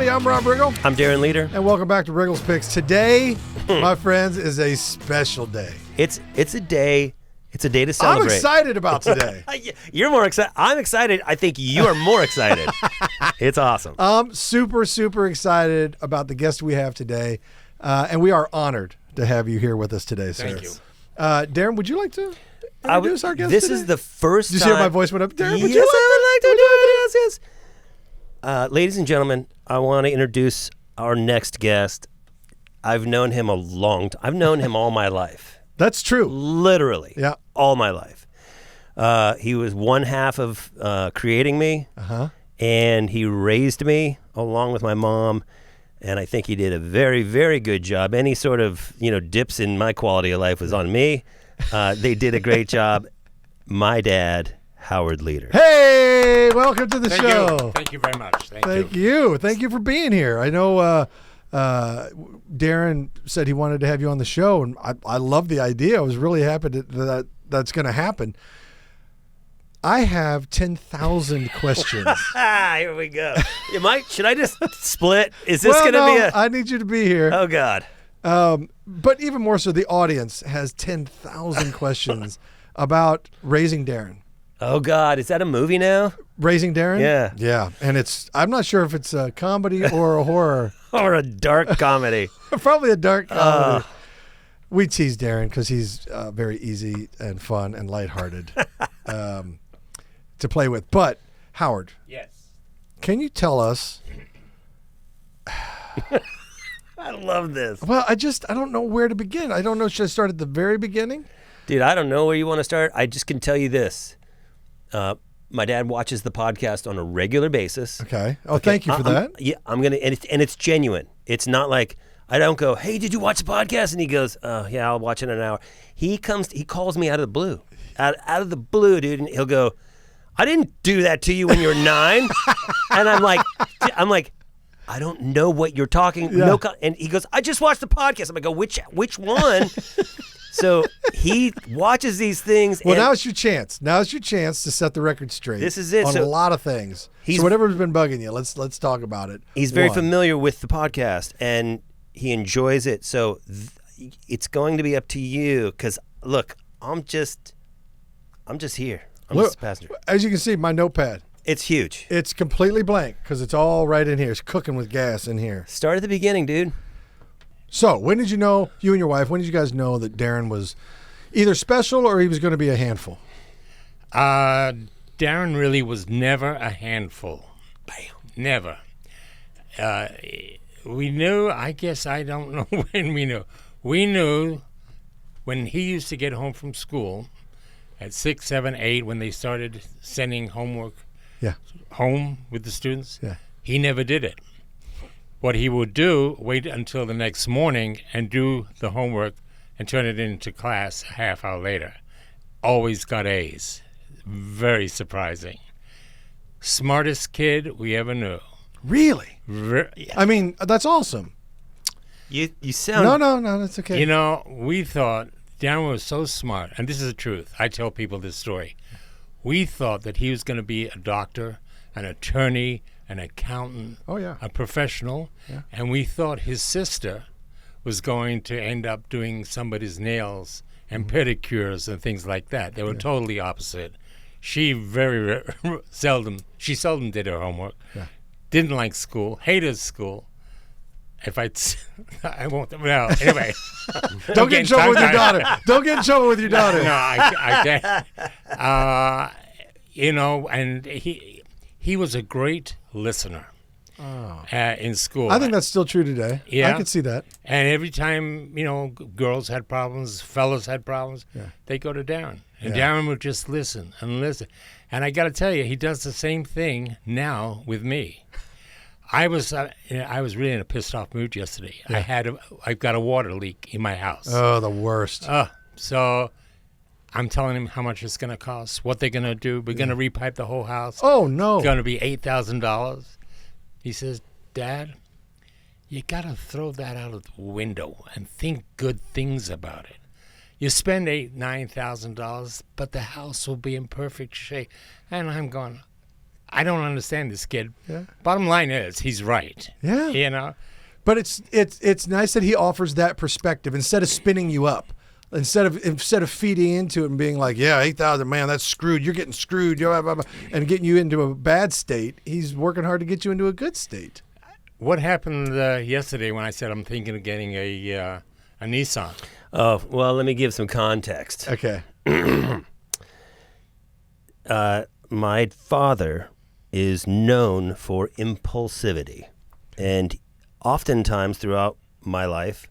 everybody. I'm Rob Riggle. I'm Darren Leader. And welcome back to Riggle's Picks. Today, my friends, is a special day. It's a day. It's a day to celebrate. I'm excited about today. You're more excited. I'm excited. I think you are more excited. It's awesome. I'm super excited about the guest we have today. And we are honored to have you here with us today, sir. Thank you. Darren, would you like to introduce our guest This today? is the first Did you time. hear my voice went up? Darren, would Yes, you like I would like to do it. Yes. Ladies and gentlemen, I want to introduce our next guest. I've known him a long time. I've known him all my life. That's true. Literally. Yeah. All my life. He was one half of creating me. And he raised me along with my mom. And I think he did a very, very good job. Any sort of, dips in my quality of life was on me. They did a great job. My dad, Howard Leader. Hey, welcome to the Thank show. you. Thank you very much. Thank you. Thank you for being here. I know Darren said he wanted to have you on the show, and I love the idea. I was really happy that that's going to happen. I have 10,000 questions. Here we go. Should I just split? Is this going to be a... I need you to be here. Oh, God. But even more so, the audience has 10,000 questions about Raising Darren. Oh, God. Is that a movie now? Raising Darren? Yeah. Yeah. And I'm not sure if it's a comedy or a horror. Or a dark comedy. Probably a dark comedy. We tease Darren because he's very easy and fun and lighthearted to play with. But, Howard. Yes. Can you tell us... I love this. Well, I don't know where to begin. I don't know. Should I start at the very beginning? Dude, I don't know where you want to start. I just can tell you this. My dad watches the podcast on a regular basis. Okay. Oh, thank you for that. I'm going to, and it's genuine. It's not like, I don't go, hey, did you watch the podcast? And he goes, yeah, I'll watch it in an hour. He calls me out of the blue. Out of the blue, dude. And he'll go, I didn't do that to you when you were 9. And I'm like, I don't know what you're talking. Yeah. No, and he goes, I just watched the podcast. I'm like, which one? So he watches these things. Well, now it's your chance. Now it's your chance to set the record straight. This is it. On So a lot of things. So whatever's been bugging you, let's talk about it. He's very familiar with the podcast, and he enjoys it. So it's going to be up to you. Because look, I'm just here. I'm just a passenger. As you can see, my notepad. It's huge. It's completely blank because it's all right in here. It's cooking with gas in here. Start at the beginning, dude. So, when did you know, you and your wife, when did you guys know that Darren was either special or he was going to be a handful? Darren really was never a handful. Bam. Never. We knew, I guess I don't know when we knew. We knew when he used to get home from school at 6, 7, 8, when they started sending homework home with the students. Yeah. He never did it. What he would do, wait until the next morning and do the homework and turn it into class a half hour later. Always got A's. Very surprising. Smartest kid we ever knew. Really? Yeah. I mean, that's awesome. You sound... No, that's okay. We thought Darren was so smart, and this is the truth. I tell people this story. We thought that he was going to be a doctor, an attorney, an accountant, a professional, and we thought his sister was going to end up doing somebody's nails and pedicures and things like that. They were totally opposite. She very seldom did her homework, didn't like school, hated school. I won't. Well, anyway. Don't get in trouble with your daughter. Don't get in trouble with your daughter. No, I can't. And he was a great listener in school. I think that's still true today. Yeah. I can see that. And every time, girls had problems, fellas had problems, they go to Darren. And Darren would just listen and listen. And I got to tell you, he does the same thing now with me. I was really in a pissed off mood yesterday. Yeah. I've got a water leak in my house. Oh, the worst. So I'm telling him how much it's going to cost, what they're going to do. We're going to repipe the whole house. Oh, no. It's going to be $8,000. He says, Dad, you got to throw that out of the window and think good things about it. You spend $8,000, $9,000, but the house will be in perfect shape. And I'm going, I don't understand this kid. Yeah. Bottom line is, he's right. Yeah. You know? But it's nice that he offers that perspective instead of spinning you up. Instead of feeding into it and being like, yeah, 8,000, man, that's screwed. You're getting screwed, and getting you into a bad state. He's working hard to get you into a good state. What happened yesterday when I said I'm thinking of getting a Nissan? Oh, well, let me give some context. Okay. My father is known for impulsivity, and oftentimes throughout my life,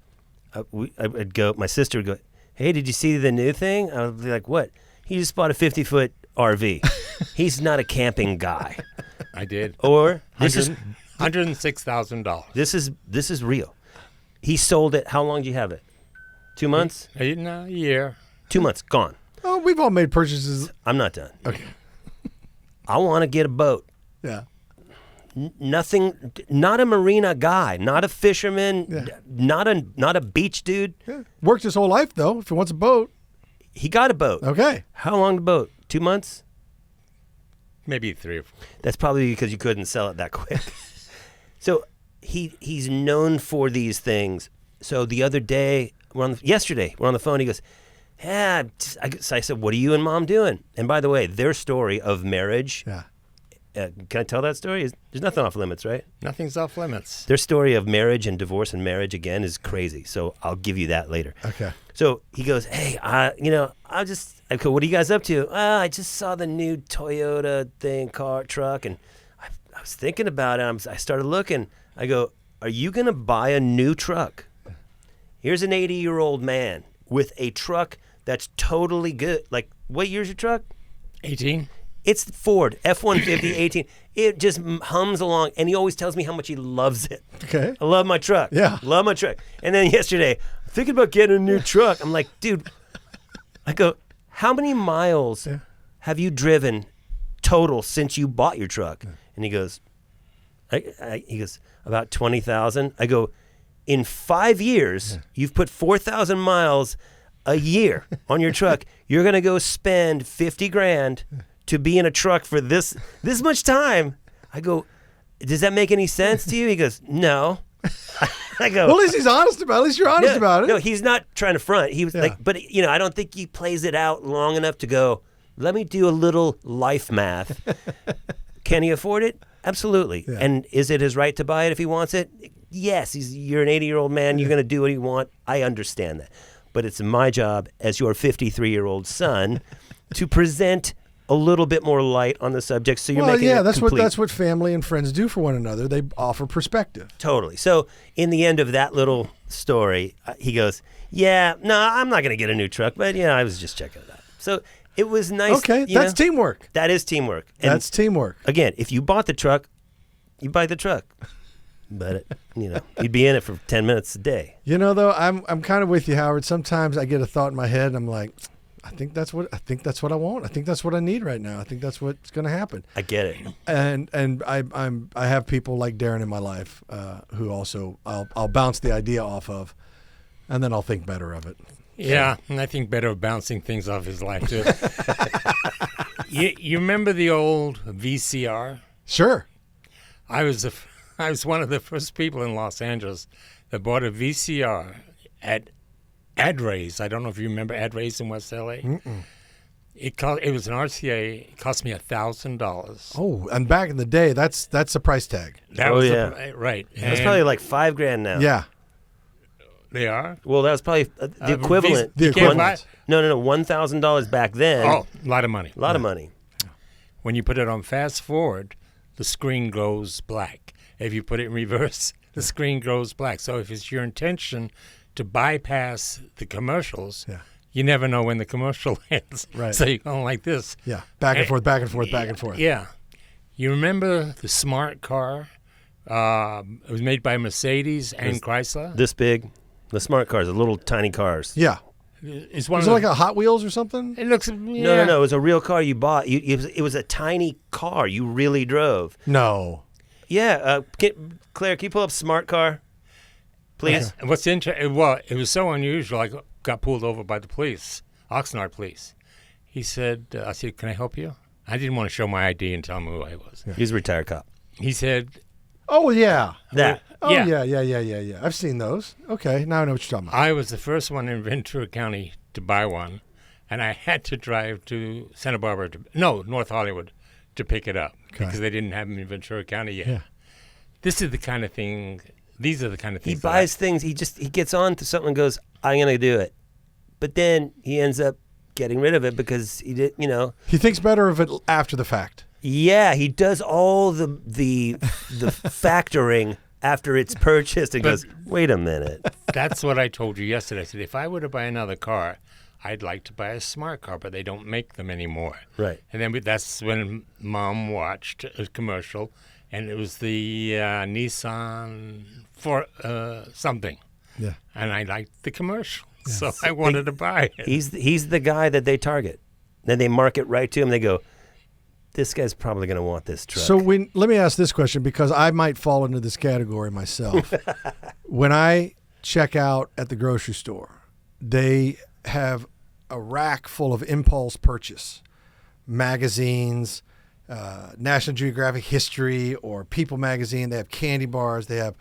I'd go. My sister would go, "Hey, did you see the new thing?" I would be like, "What?" He just bought a 50-foot RV. He's not a camping guy. I did. Or this is $106,000. This is real. He sold it. How long do you have it? 2 months? A year. 2 months gone. Oh, we've all made purchases. I'm not done. Okay. I want to get a boat. Yeah. Nothing. Not a marina guy. Not a fisherman. Yeah. Not a beach dude. Yeah. Worked his whole life though. If he wants a boat. He got a boat. Okay. How long the boat? 2 months? Maybe 3 or 4. That's probably because you couldn't sell it that quick. So he's known for these things. So the other day, yesterday, we're on the phone. He goes, "Yeah." So I said, "What are you and Mom doing?" And by the way, their story of marriage. Yeah. Can I tell that story? There's nothing off limits, right? Nothing's off limits. Their story of marriage and divorce and marriage again is crazy. So I'll give you that later. Okay. So he goes, "Hey, I go, what are you guys up to?" "I just saw the new Toyota truck, and I was thinking about it. I started looking." I go, "Are you going to buy a new truck?" Here's an 80-year-old man with a truck that's totally good. Like, what year's your truck? 18. It's Ford F-150 18. It just hums along, and he always tells me how much he loves it. Okay. I love my truck. Yeah. Love my truck. And then yesterday, I'm thinking about getting a new truck. I'm like, dude, I go, how many miles have you driven total since you bought your truck? And he goes, he goes, about 20,000. I go, in 5 years, you've put 4,000 miles a year on your truck. You're going to go spend 50 grand to be in a truck for this much time. I go, does that make any sense to you? He goes, no. I go, well, at least he's honest about it. At least you're honest about it. No, he's not trying to front. He was like, but I don't think he plays it out long enough to go, let me do a little life math. Can he afford it? Absolutely. Yeah. And is it his right to buy it if he wants it? Yes. You're an 80-year-old man. You're going to do what you want. I understand that. But it's my job as your 53-year-old son to present a little bit more light on the subject, so you're making it complete. That's what family and friends do for one another. They offer perspective. Totally. So in the end of that little story, he goes, "Yeah, no, I'm not going to get a new truck, but I was just checking it out." So it was nice. Okay, that's teamwork. That is teamwork. And that's teamwork. Again, if you bought the truck, you buy the truck. But you'd be in it for 10 minutes a day. Though, I'm kind of with you, Howard. Sometimes I get a thought in my head, and I'm like, I think that's what I want. I think that's what I need right now. I think that's what's going to happen. I get it. And I have people like Darren in my life who also I'll bounce the idea off of, and then I'll think better of it. Yeah, and I think better of bouncing things off his life too. You remember the old VCR? Sure. I was one of the first people in Los Angeles that bought a VCR at Ad Rays. I don't know if you remember Ad Rays in West LA. Mm-mm. It was an RCA. It cost me $1,000. Oh, and back in the day, that's a price tag. Right. That's probably like $5,000 now. Yeah, they are. Well, that was probably the equivalent. The equivalent. No, $1,000 back then. Oh, a lot of money. A lot of money. When you put it on fast forward, the screen goes black. If you put it in reverse, the screen goes black. So if it's your intention to bypass the commercials, you never know when the commercial ends. Right. So you're going like this. Yeah, back and forth, back and forth, back and forth. Yeah. You remember the smart car? It was made by Mercedes and Chrysler. This big. The smart cars, the little tiny cars. Yeah. Is it like a Hot Wheels or something? It looks. No. It was a real car you bought. It was a tiny car you really drove. No. Yeah. Claire, can you pull up smart car, please? Okay. What's interesting? Well, it was so unusual. I got pulled over by the police, Oxnard police. He said, "I said, can I help you?" I didn't want to show my ID and tell him who I was. Yeah. He's a retired cop. He said, "Oh yeah, that. Oh yeah. I've seen those. Okay, now I know what you're talking about." I was the first one in Ventura County to buy one, and I had to drive to Santa Barbara North Hollywood to pick it up because they didn't have them in Ventura County yet. Yeah. This is the kind of thing. These are the kind of things. He buys things. He gets on to something and goes, "I'm gonna do it," but then he ends up getting rid of it because he did. He thinks better of it after the fact. Yeah, he does all the factoring after it's purchased and goes, "Wait a minute." That's what I told you yesterday. I said, if I were to buy another car, I'd like to buy a smart car, but they don't make them anymore. Right. And then that's when Mom watched a commercial, and it was the Nissan for something. Yeah. And I liked the commercial, so I wanted to buy it. He's the guy that they target. Then they market right to him. They go, "This guy's probably going to want this truck." So let me ask this question because I might fall into this category myself. When I check out at the grocery store, they have a rack full of impulse purchase magazines, National Geographic History or People magazine. They have candy bars. They have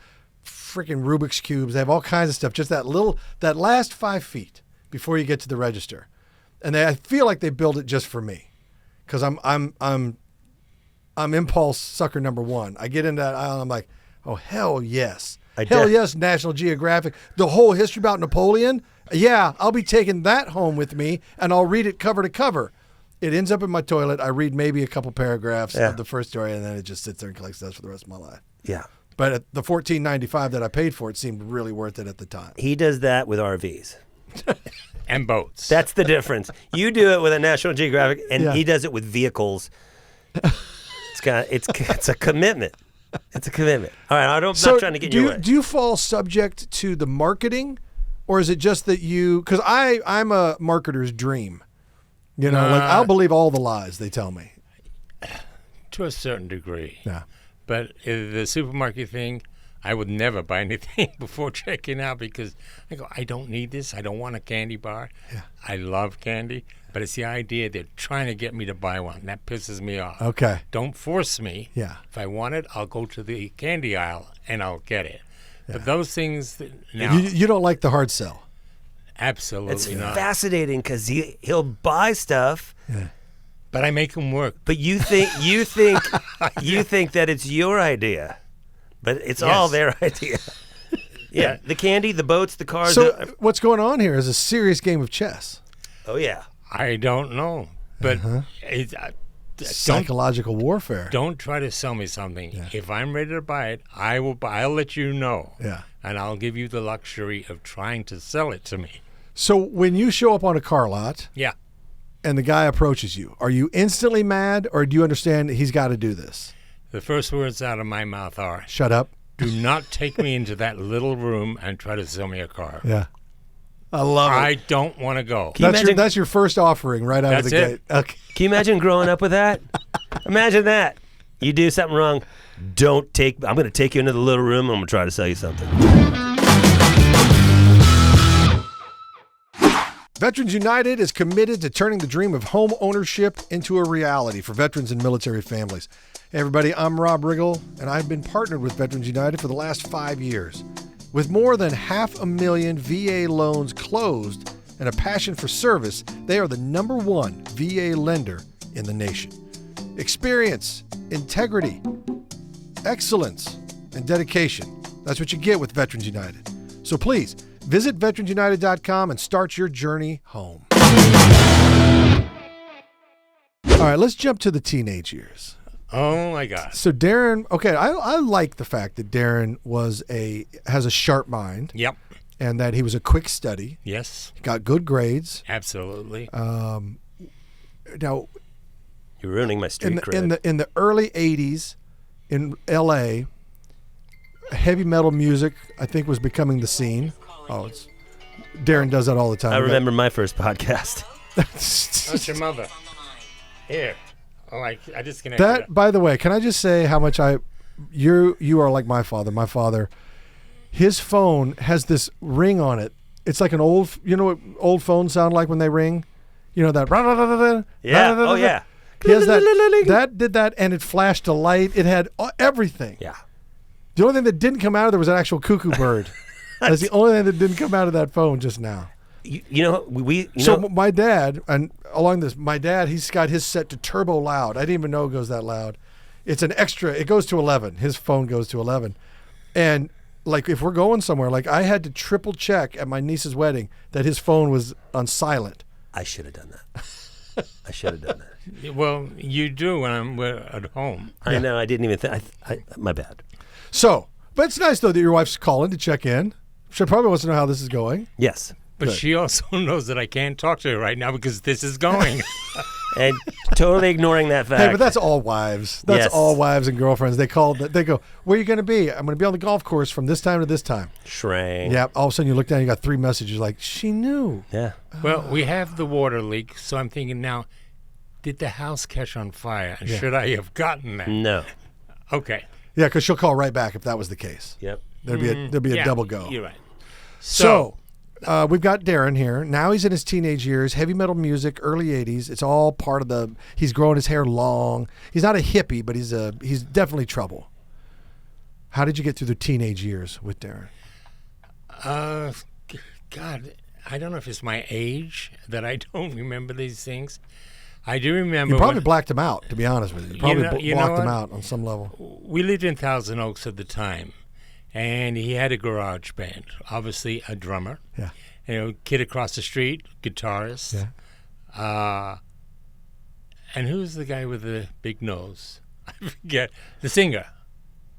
freaking Rubik's cubes. They have all kinds of stuff. Just that last 5 feet before you get to the register, and I feel like they build it just for me. Because I'm impulse sucker number one. I get into that aisle and I'm like, oh, hell yes. Yes, National Geographic. The whole history about Napoleon, yeah, I'll be taking that home with me, and I'll read it cover to cover. It ends up in my toilet. I read maybe a couple paragraphs of the first story, and then it just sits there and collects dust for the rest of my life. Yeah. But at the $14.95 that I paid for it seemed really worth it at the time. He does that with RVs. And boats. That's the difference. You do it with a National Geographic, and he does it with vehicles. It's a commitment. It's a commitment. All right, I'm not trying to get your way. Do you fall subject to the marketing, or is it just that because I'm a marketer's dream? I'll believe all the lies they tell me. To a certain degree. Yeah. But the supermarket thing, I would never buy anything before checking out because I go, I don't need this. I don't want a candy bar. Yeah. I love candy, but it's the idea they're trying to get me to buy one. That pisses me off. Okay. Don't force me. Yeah. If I want it, I'll go to the candy aisle and I'll get it. Yeah. But those things now, you don't like the hard sell. Absolutely not. It's fascinating because he'll buy stuff. Yeah. But I make them work. But you think that it's your idea, but it's all their idea. Yeah, the candy, the boats, the cars. So what's going on here is a serious game of chess. Oh yeah. I don't know, but it's psychological warfare. Don't try to sell me something. Yeah. If I'm ready to buy it, I will buy. I'll let you know. Yeah. And I'll give you the luxury of trying to sell it to me. So when you show up on a car lot, and the guy approaches you, are you instantly mad, or do you understand that he's got to do this? The first words out of my mouth are, "Shut up. Do not take me into that little room and try to sell me a car." Yeah. I love it. I don't want to go. That's your first offering right out of the gate. Okay. Can you imagine growing up with that? Imagine that. You do something wrong. I'm going to take you into the little room and I'm going to try to sell you something. Veterans United is committed to turning the dream of home ownership into a reality for veterans and military families. Hey everybody, I'm Rob Riggle, and I've been partnered with Veterans United for the last 5 years. With more than 500,000 VA loans closed and a passion for service, they are the #1 VA lender in the nation. Experience, integrity, excellence, and dedication. That's what you get with Veterans United. So please, visit veteransunited.com and start your journey home. All right, let's jump to the teenage years. Oh my God! So Darren, okay, I like the fact that Darren has a sharp mind. Yep. And that he was a quick study. Yes. Got good grades. Absolutely. Now, you're ruining my street cred. In the early '80s, in L.A., heavy metal music I think was becoming the scene. Darren does that all the time. I remember my first podcast. That's your mother. Here. I disconnected that. By the way, can I just say how much you are like my father. My father, his phone has this ring on it. It's like an old, what old phones sound like when they ring? You know that. Yeah. Oh yeah. He has that did that, and it flashed a light. It had everything. Yeah. The only thing that didn't come out of there was an actual cuckoo bird. That's the only thing that didn't come out of that phone just now. My dad, and along this, my dad, he's got his set to turbo loud. I didn't even know it goes that loud. It's an extra. It goes to 11. His phone goes to 11, and like if we're going somewhere, like I had to triple check at my niece's wedding that his phone was on silent. I should have done that. I should have done that. Well, you do when we're at home. I know. I didn't even think. My bad. So, but it's nice though that your wife's calling to check in. She probably wants to know how this is going. Yes. But she also knows that I can't talk to her right now because this is going. And totally ignoring that fact. Hey, but that's all wives. That's all wives and girlfriends. They call. They go, where are you going to be? I'm going to be on the golf course from this time to this time. Shrang. Yeah. All of a sudden you look down, you got 3 messages. Like, she knew. Yeah. Well, we have the water leak, so I'm thinking now, did the house catch on fire? And should I have gotten that? No. Okay. Yeah, because she'll call right back if that was the case. Yep. There'd be a double go. You're right. So we've got Darren here. Now he's in his teenage years, heavy metal music, early 80s. It's all part of he's growing his hair long. He's not a hippie, but he's definitely trouble. How did you get through the teenage years with Darren? God, I don't know if it's my age that I don't remember these things. I do remember. You probably blacked him out, to be honest with you. You probably blocked him out on some level. We lived in Thousand Oaks at the time, and he had a garage band, obviously a drummer. Yeah. Kid across the street, guitarist. Yeah. And who's the guy with the big nose? I forget. The singer.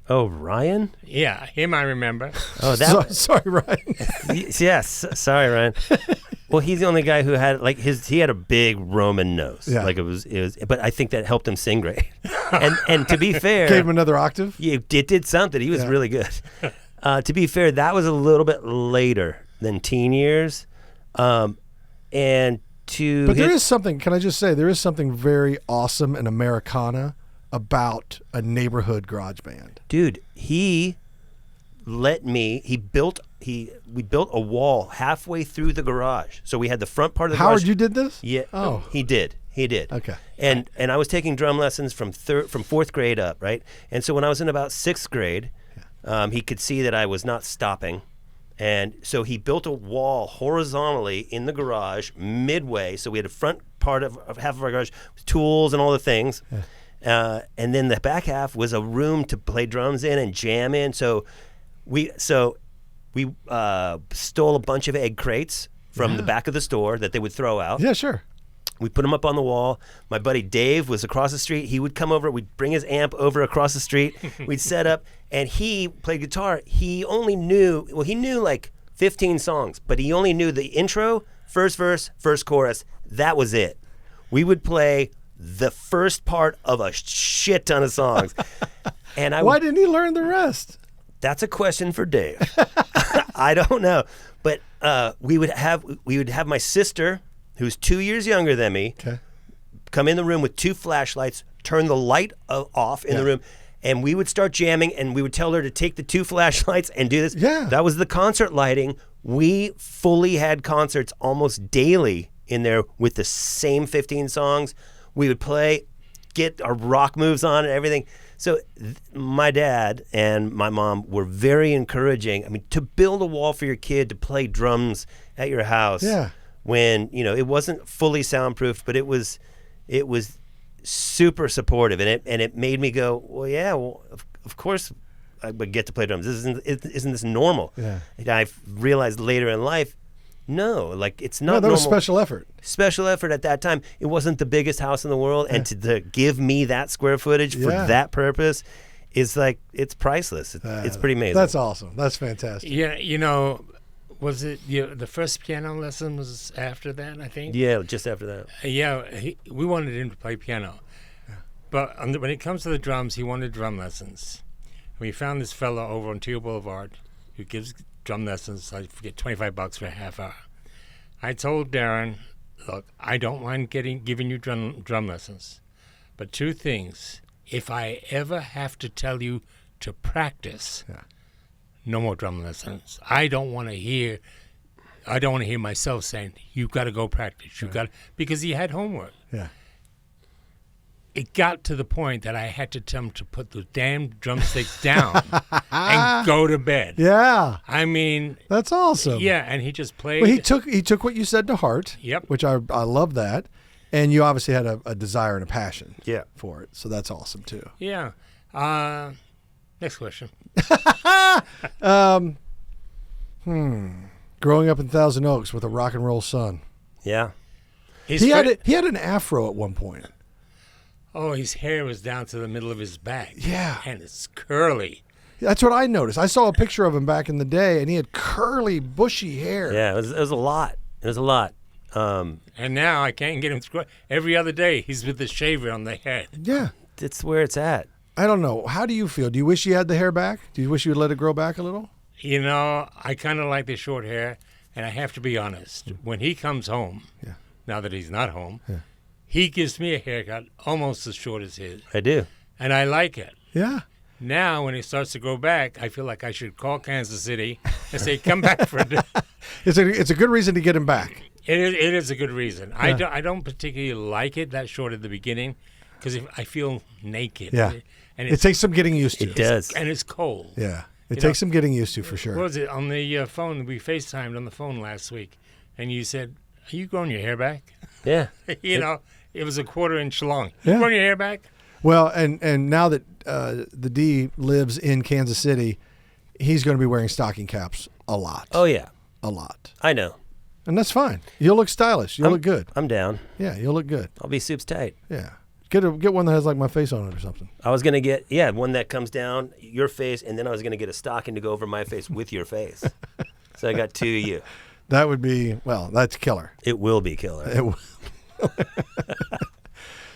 Oh, Ryan? Yeah, him I remember. Oh, sorry, Ryan. Yes, sorry, Ryan. Well, he's the only guy who had he had a big Roman nose. Yeah. Like it was, but I think that helped him sing great. And to be fair, gave him another octave. Yeah, it did something. He was really good. To be fair, that was a little bit later than teen years. But there is something. Can I just say there is something very awesome and Americana about a neighborhood garage band. Dude, we built a wall halfway through the garage. So we had the front part of the garage. Howard, you did this? Yeah. Oh. He did. Okay. And I was taking drum lessons from 4th grade up, right? And so when I was in about 6th grade, he could see that I was not stopping. And so he built a wall horizontally in the garage midway. So we had a front part of half of our garage with tools and all the things. Yeah. And then the back half was a room to play drums in and jam in. So we stole a bunch of egg crates from the back of the store that they would throw out. Yeah, sure. We put them up on the wall. My buddy Dave was across the street. He would come over. We'd bring his amp over across the street. We'd set up, and he played guitar. He knew like 15 songs, but he only knew the intro, first verse, first chorus. That was it. We would play the first part of a shit ton of songs. And why didn't he learn the rest? That's a question for Dave. I don't know. But we would have my sister, who's 2 years younger than me, come in the room with 2 flashlights, turn the light off in the room, and we would start jamming, and we would tell her to take the 2 flashlights and do this. Yeah. That was the concert lighting. We fully had concerts almost daily in there with the same 15 songs. We would play, get our rock moves on and everything. So my dad and my mom were very encouraging. I mean, to build a wall for your kid to play drums at your house when, it wasn't fully soundproof, but it was super supportive. And it made me go, of course I would get to play drums. Isn't this normal? Yeah. And I realized later in life, no, like it's not. No, that normal. was special effort. Special effort at that time. It wasn't the biggest house in the world, and to give me that square footage for that purpose is like it's priceless. It's pretty amazing. That's awesome. That's fantastic. Yeah, was it the first piano lesson was after that? I think. Yeah, just after that. We wanted him to play piano, but when it comes to the drums, he wanted drum lessons. We found this fellow over on Teal Boulevard who gives drum lessons. I forget, $25 for a half hour. I told Darren, look, I don't mind giving you drum lessons, but 2 things. If I ever have to tell you to practice, no more drum lessons. I don't want to hear myself saying, you've got to go practice. Because he had homework. Yeah. it got to the point that I had to tell him to put the damn drumsticks down and go to bed. Yeah. I mean, that's awesome. Yeah, and he just played. Well, he took what you said to heart. Yep. Which I love that. And you obviously had a desire and a passion for it. So that's awesome too. Yeah. Next question. Growing up in Thousand Oaks with a rock and roll son. Yeah. He had an afro at one point. Oh, his hair was down to the middle of his back. Yeah. And it's curly. That's what I noticed. I saw a picture of him back in the day, and he had curly, bushy hair. Yeah, it was a lot. It was a lot. And now I can't get him to every other day. He's with the shaver on the head. Yeah. It's where it's at. I don't know. How do you feel? Do you wish you had the hair back? Do you wish you would let it grow back a little? You know, I kind of like the short hair, and I have to be honest. When he comes home, now that he's not home, he gives me a haircut almost as short as his. I do. And I like it. Yeah. Now, when it starts to grow back, I feel like I should call Kansas City and say, come back for a day. It's a good reason to get him back. It is a good reason. Yeah. I don't particularly like it that short at the beginning because I feel naked. Yeah. And it takes some getting used to. It does. And it's cold. Yeah. It takes some getting used to for sure. What was it? On the phone, we FaceTimed on the phone last week, and you said, are you growing your hair back? Yeah. You know, it was a 1/4 inch long. You growing your hair back? Well, and now that the D lives in Kansas City, he's going to be wearing stocking caps a lot. Oh, yeah. A lot. I know. And that's fine. You'll look stylish. You'll look good. I'm down. Yeah, you'll look good. I'll be soups tight. Yeah. Get one that has like my face on it or something. I was going to get, one that comes down your face, and then I was going to get a stocking to go over my face with your face. So I got 2 of you. That would be, well, that's killer. It will be killer.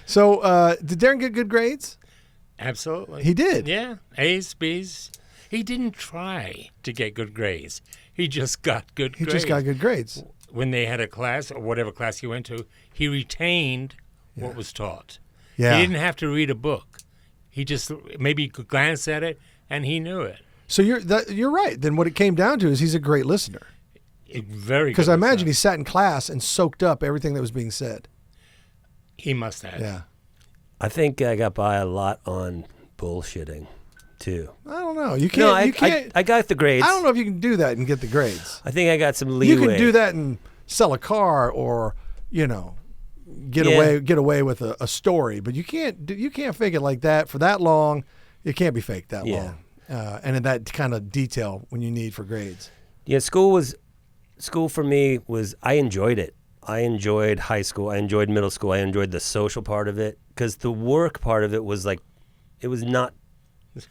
So, did Darren get good grades? Absolutely. He did? Yeah. A's, B's. He didn't try to get good grades. He just got good grades. He just got good grades. When they had a class, or whatever class he went to, he retained what was taught. Yeah. He didn't have to read a book. He just maybe could glance at it, and he knew it. So you're right. Then what it came down to is he's a great listener. Very good. Because I imagine he sat in class and soaked up everything that was being said. He must have. Yeah. I think I got by a lot on bullshitting, too. I don't know. You can't. I got the grades. I don't know if you can do that and get the grades. I think I got some leeway. You can do that and sell a car, or get away with a story, but you can't fake it like that for that long. It can't be faked that long, and in that kind of detail when you need for grades. Yeah, school for me was, I enjoyed it. I enjoyed high school. I enjoyed middle school. I enjoyed the social part of it, because the work part of it was like, it was not.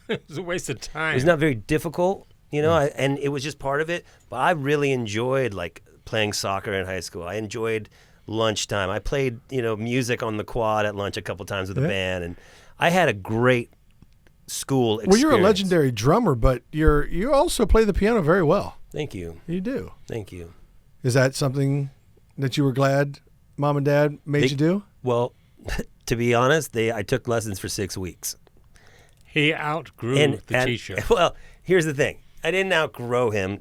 It was a waste of time. It was not very difficult, and it was just part of it. But I really enjoyed like playing soccer in high school. I enjoyed lunchtime. I played, music on the quad at lunch a couple times with a band, and I had a great school experience. Well, you're a legendary drummer, but you also play the piano very well. Thank you. You do. Thank you. Is that something that you were glad Mom and Dad made you do? Well, to be honest, I took lessons for 6 weeks. He outgrew the teacher. Well, here's the thing. I didn't outgrow him,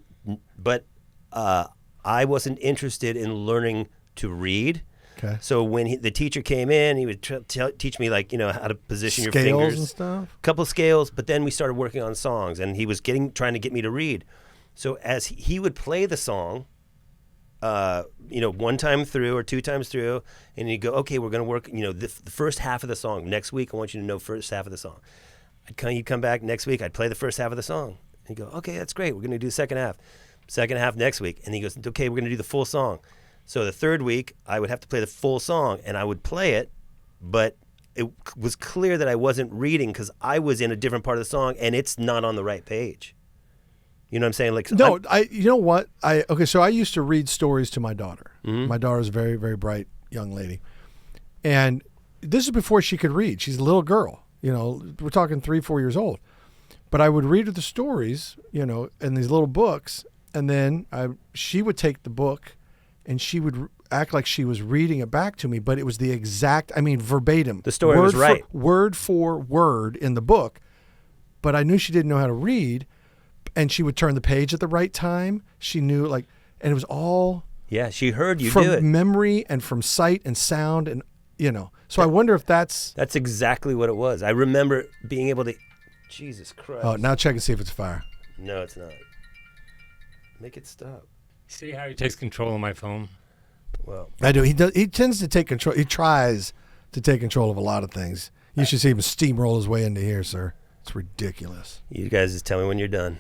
but I wasn't interested in learning to read. Okay. So when the teacher came in, he would teach me how to position your fingers. Scales and stuff? A couple of scales, but then we started working on songs, and he was trying to get me to read. So as he would play the song, 1 time through or 2 times through, and he'd go, okay, we're going to work, the first half of the song. Next week, I want you to know first half of the song. He'd come back next week, I'd play the first half of the song. He'd go, okay, that's great. We're going to do the second half. Second half next week. And he goes, okay, we're going to do the full song. So the third week, I would have to play the full song, and I would play it, but it was clear that I wasn't reading because I was in a different part of the song, and it's not on the right page. You know what I'm saying? Like, no, you know what? So I used to read stories to my daughter. Mm-hmm. My daughter's a very, very bright young lady. And this is before she could read. She's a little girl. We're talking 3-4 years old. But I would read her the stories, in these little books, and then she would take the book and she would act like she was reading it back to me, but it was the exact, verbatim. The story was right. Word for word in the book. But I knew she didn't know how to read, and she would turn the page at the right time. She knew, and it was all... Yeah, she heard you do it. From memory and from sight and sound, and So I wonder if that's exactly what it was. I remember being able to. Jesus Christ! Oh, now check and see if it's fire. No, it's not. Make it stop. See how he takes control of my phone? Well, I do. He does. He tends to take control. He tries to take control of a lot of things. You should see him steamroll his way into here, sir. It's ridiculous. You guys just tell me when you're done.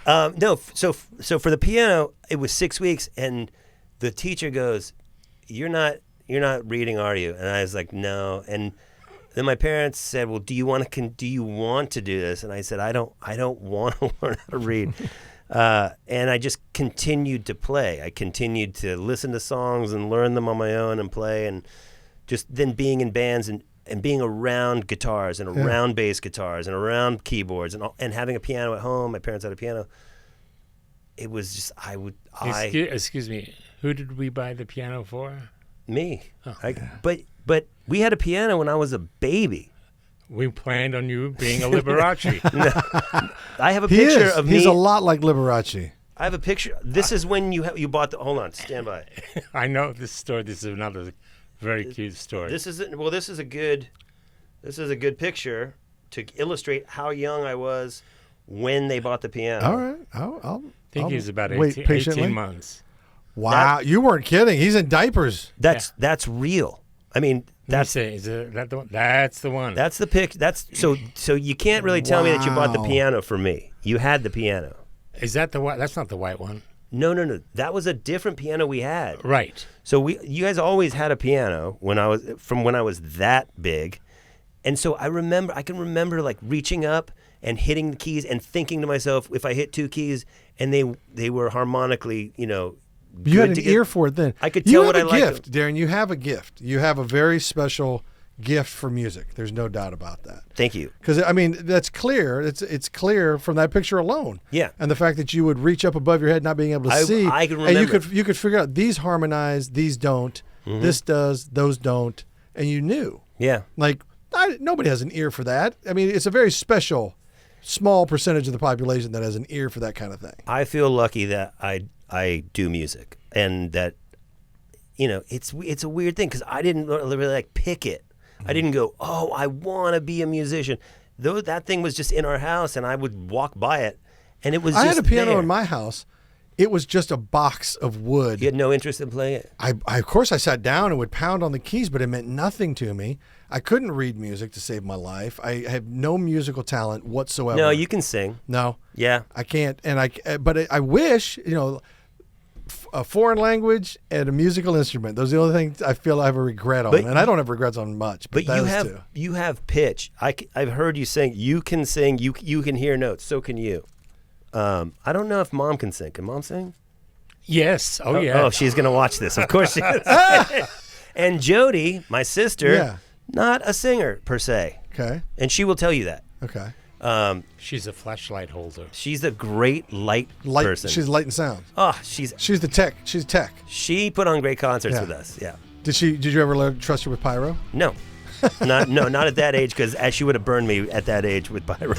No, so for the piano, it was 6 weeks, and the teacher goes, "You're not reading, are you?" And I was like, "No." And then my parents said, "Well, do you want to do this?" And I said, "I don't want to learn how to read." And I just continued to play. I continued to listen to songs and learn them on my own and play, and just then being in bands and being around guitars and around bass guitars and around keyboards and having a piano at home. My parents had a piano. It was just Excuse me. Who did we buy the piano for? Me. Oh. But we had a piano when I was a baby. We planned on you being a Liberace. No. I have a picture of me. He's a lot like Liberace. I have a picture. This is when you bought the. Hold on, stand by. I know this story. This is another very cute story. This is a good picture to illustrate how young I was when they bought the piano. All right, I'll I think he was about wait 18 months. Wow, you weren't kidding. He's in diapers. That's real. I mean, Is that the one? That's the one. That's the pic. That's so you can't really tell me that you bought the piano for me. You had the piano. Is that the white? That's not the white one. No. That was a different piano we had. Right. So you guys always had a piano when I was that big, and so I can remember like reaching up and hitting the keys and thinking to myself, if I hit two keys and they were harmonically, You had an ear for it then. I could tell what I liked. You have a gift, Darren. You have a gift. You have a very special gift for music. There's no doubt about that. Thank you. Because I mean, that's clear. It's clear from that picture alone. Yeah. And the fact that you would reach up above your head, not being able to see, I can remember. and you could figure out these harmonize, these don't. Mm-hmm. This does, those don't, and you knew. Yeah. Like nobody has an ear for that. I mean, it's a very special, small percentage of the population that has an ear for that kind of thing. I feel lucky that I do music, and that it's a weird thing because I didn't really like pick it. I didn't go, oh, I want to be a musician. Though that thing was just in our house, and I would walk by it, and it was. I just had a piano there. in my house. It was just a box of wood. You had no interest in playing it? I of course I sat down and would pound on the keys, but it meant nothing to me. I couldn't read music to save my life. I have no musical talent whatsoever. No, you can sing. No. Yeah. I can't, but I wish, a foreign language and a musical instrument. Those are the only things I feel I have a regret on. And I don't have regrets on much. But you have pitch. I've heard you sing. You can sing. You can hear notes. So can you. I don't know if Mom can sing. Can Mom sing? Yes. Oh, yeah. Oh, she's going to watch this. Of course she is. And Jody, my sister, not a singer per se. Okay. And she will tell you that. Okay. She's a flashlight holder. She's a great light person. She's light and sound. Oh, she's the tech. She's tech. She put on great concerts with us. Yeah. Did you ever trust her with pyro? No. Not at that age, because she would have burned me at that age with pyro.